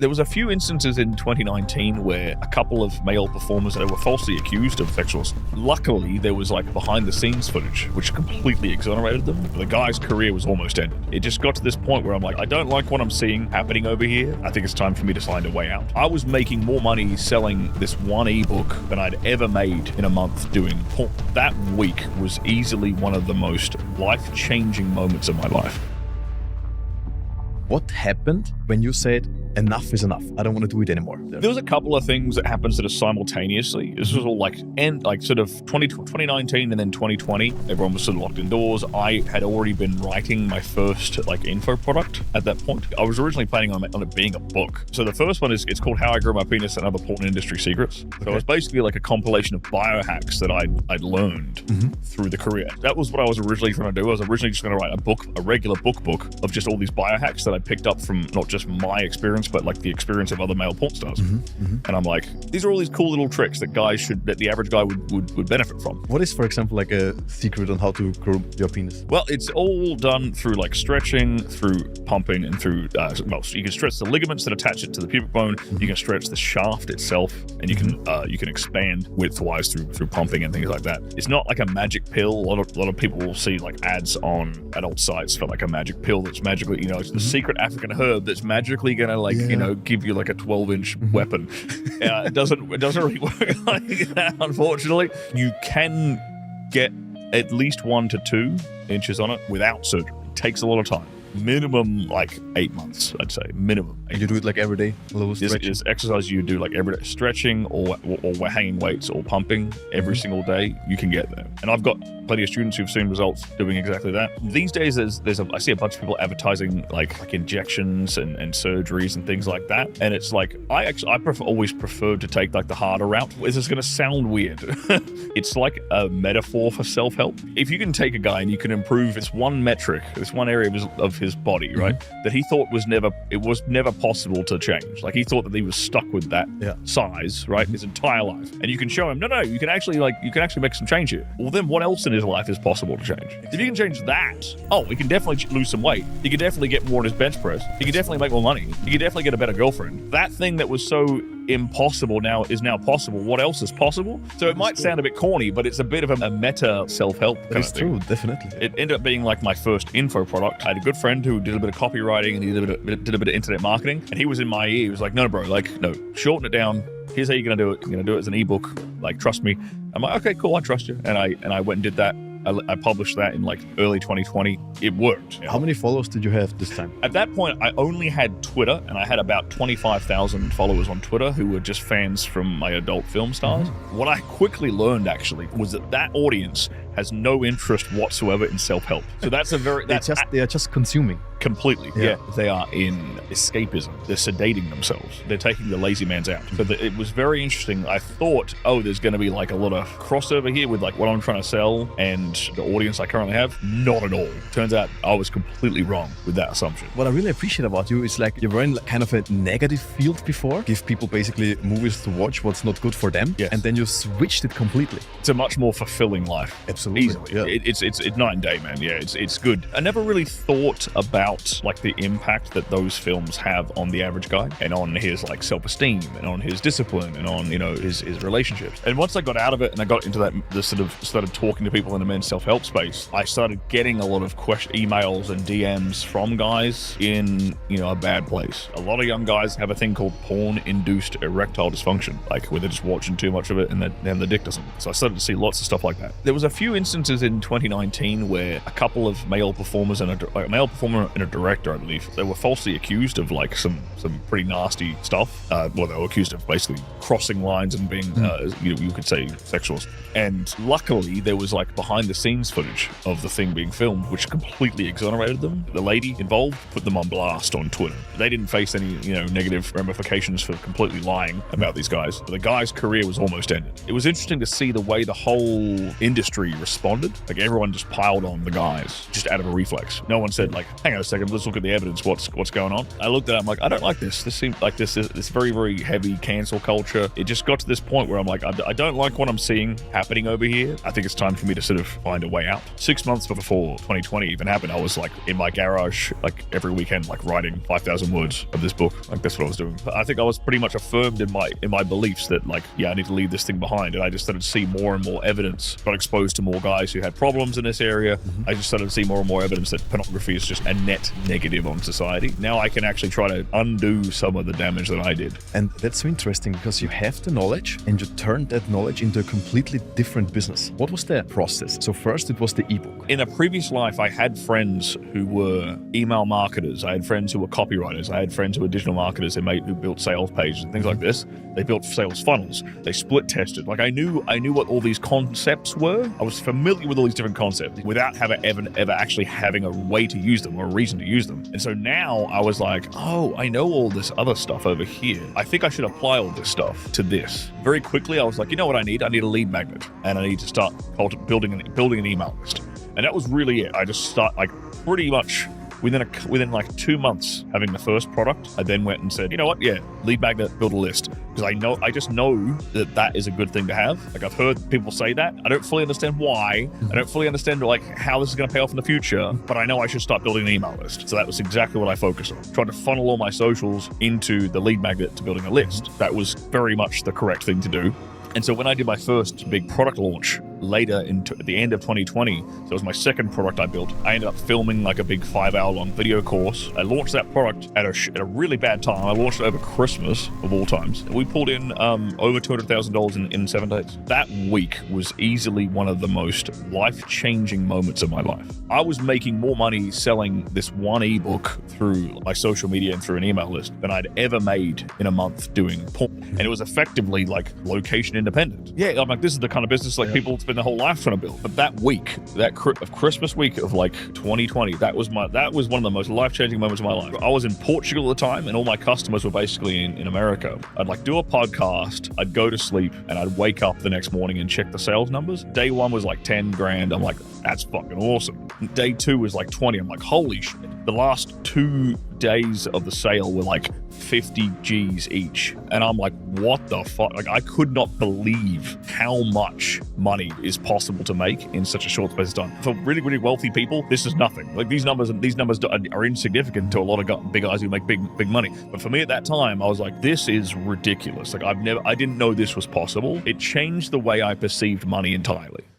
There was a few instances in 2019 where a couple of male performers were falsely accused of sexual assault. Luckily, there was like behind the scenes footage, which completely exonerated them. The guy's career was almost ended. It just got to this point where I'm like, I don't like what I'm seeing happening over here. I think it's time for me to find a way out. I was making more money selling this one ebook than I'd ever made in a month doing porn. That week was easily one of the most life-changing moments of my life. What happened when you said, enough is enough, I don't want to do it anymore? There was a couple of things that happened sort of simultaneously. This was all like 2019 and then 2020. Everyone was sort of locked indoors. I had already been writing my first like info product at that point. I was originally planning on it being a book. So the first one it's called How I Grew My Penis and Other Porn Industry Secrets. So it was basically like a compilation of biohacks that I'd learned through the career. That was what I was originally trying to do. I was originally just going to write a regular book of just all these biohacks that I picked up from not just my experience, but like the experience of other male porn stars. And I'm like, these are all these cool little tricks that the average guy would benefit from. What is, for example, like a secret on how to grow your penis? Well, it's all done through like stretching, through pumping, and through, you can stretch the ligaments that attach it to the pubic bone. You can stretch the shaft itself, and you can expand width-wise through pumping and things like that. It's not like a magic pill. A lot of people will see like ads on adult sites for like a magic pill that's magically, it's the secret African herb that's magically gonna like, give you like a 12-inch weapon. It doesn't really work like that, unfortunately. You can get at least 1 to 2 inches on it without surgery. It takes a lot of time. Minimum like 8 months, I'd say. Minimum. And you do it like every day? This is exercise you do like every day. Stretching or hanging weights or pumping every single day, you can get there. And I've got plenty of students who've seen results doing exactly that. These days, I see a bunch of people advertising like injections and surgeries and things like that. And it's like, I always prefer to take like the harder route. This is going to sound weird. It's like a metaphor for self-help. If you can take a guy and you can improve this one metric, this one area of his body, right, that he thought was never possible to change. Like he thought that he was stuck with that size, right, his entire life. And you can show him, no, you can actually make some change here. Well, then what else in his life is possible to change? If you can change that, he can definitely lose some weight. He can definitely get more on his bench press. He can definitely make more money. He can definitely get a better girlfriend. That thing that was so impossible is now possible. What else is possible? So it might sound a bit corny, but it's a bit of a meta self-help kind of thing. It's true, definitely. It ended up being like my first info product. I had a good friend who did a bit of copywriting and he did a bit of internet marketing, and he was in my ear. He was like, no, bro, no, shorten it down. Here's how you're gonna do it. You're gonna do it as an ebook. Like, trust me. I'm like, okay, cool, I trust you. And I went and did that. I published that in like early 2020. It worked. How many followers did you have this time? At that point, I only had Twitter, and I had about 25,000 followers on Twitter who were just fans from my adult film stars. What I quickly learned actually was that audience has no interest whatsoever in self-help. So that's they are just consuming. Completely. Yeah. They are in escapism. They're sedating themselves. They're taking the lazy man's out. So it was very interesting. I thought, there's going to be like a lot of crossover here with like what I'm trying to sell and the audience I currently have. Not at all. Turns out I was completely wrong with that assumption. What I really appreciate about you is like you were in kind of a negative field before. Give people basically movies to watch what's not good for them. Yes. And then you switched it completely. It's a much more fulfilling life. Absolutely. Easily. Yeah. It's night and day, man. Yeah, it's good. I never really thought about like the impact that those films have on the average guy and on his like self-esteem and on his discipline and on his relationships. And once I got out of it and I got into started talking to people in the men's self-help space, I started getting a lot of emails and DMs from guys in a bad place. A lot of young guys have a thing called porn-induced erectile dysfunction, like where they're just watching too much of it and then the dick doesn't. So I started to see lots of stuff like that. There was a few instances in 2019 where a couple of male performers and a male performer and a director, I believe, they were falsely accused of like some pretty nasty stuff. They were accused of basically crossing lines and being, you could say, sexual. And luckily, there was like behind the scenes footage of the thing being filmed, which completely exonerated them. The lady involved put them on blast on Twitter. They didn't face any, negative ramifications for completely lying about these guys. The guy's career was almost ended. It was interesting to see the way the whole industry responded. Like everyone just piled on the guys just out of a reflex. No one said like, hang on a second, let's look at the evidence. What's going on? I looked at it, I'm like, I don't like this. This seems like this very, very heavy cancel culture. It just got to this point where I'm like, I don't like what I'm seeing happening over here. I think it's time for me to sort of find a way out. 6 months before 2020 even happened, I was like in my garage, like every weekend, like writing 5,000 words of this book. Like that's what I was doing. But I think I was pretty much affirmed in my beliefs that like, yeah, I need to leave this thing behind. And I just started to see more and more evidence, got exposed to more guys who had problems in this area. I just started to see more and more evidence that pornography is just a net negative on society. Now I can actually try to undo some of the damage that I did. And that's so interesting because you have the knowledge and you turned that knowledge into a completely different business. What was the process? So first it was the ebook. In a previous life, I had friends who were email marketers. I had friends who were copywriters. I had friends who were digital marketers who built sales pages and things like this. They built sales funnels. They split tested. Like I knew what all these concepts were. I was familiar with all these different concepts without ever actually having a way to use them or a reason to use them. And so now I was like, oh, I know all this other stuff over here. I think I should apply all this stuff to this. Very quickly, I was like, you know what I need? I need a lead magnet, and I need to start building an email list. And that was really it. I just start like pretty much within like 2 months having the first product, I then went and said, you know what? Yeah, lead magnet, build a list. Because I just know that is a good thing to have. Like I've heard people say that. I don't fully understand why. I don't fully understand like how this is going to pay off in the future, but I know I should start building an email list. So that was exactly what I focused on. Tried to funnel all my socials into the lead magnet to building a list. That was very much the correct thing to do. And so when I did my first big product launch later at the end of 2020, so it was my second product I built, I ended up filming like a big 5-hour-long video course. I launched that product at a really bad time. I launched it over Christmas of all times. We pulled in over $200,000 in 7 days. That week was easily one of the most life-changing moments of my life. I was making more money selling this one ebook through my social media and through an email list than I'd ever made in a month doing porn. And it was effectively like location independent. Yeah, I'm like, this is the kind of business like people spend their whole life trying to build. But that week, Christmas week of like 2020, that was one of the most life-changing moments of my life. I was in Portugal at the time, and all my customers were basically in America. I'd like do a podcast, I'd go to sleep, and I'd wake up the next morning and check the sales numbers. Day one was like 10 grand. I'm like, that's fucking awesome. Day two was like 20. I'm like, holy shit. The last 2 days of the sale were like 50 G's each. And I'm like, what the fuck? Like, I could not believe how much money is possible to make in such a short space of time. For really, really wealthy people, this is nothing. Like these numbers are insignificant to a lot of big guys who make big money. But for me at that time, I was like, this is ridiculous. Like I didn't know this was possible. It changed the way I perceived money entirely.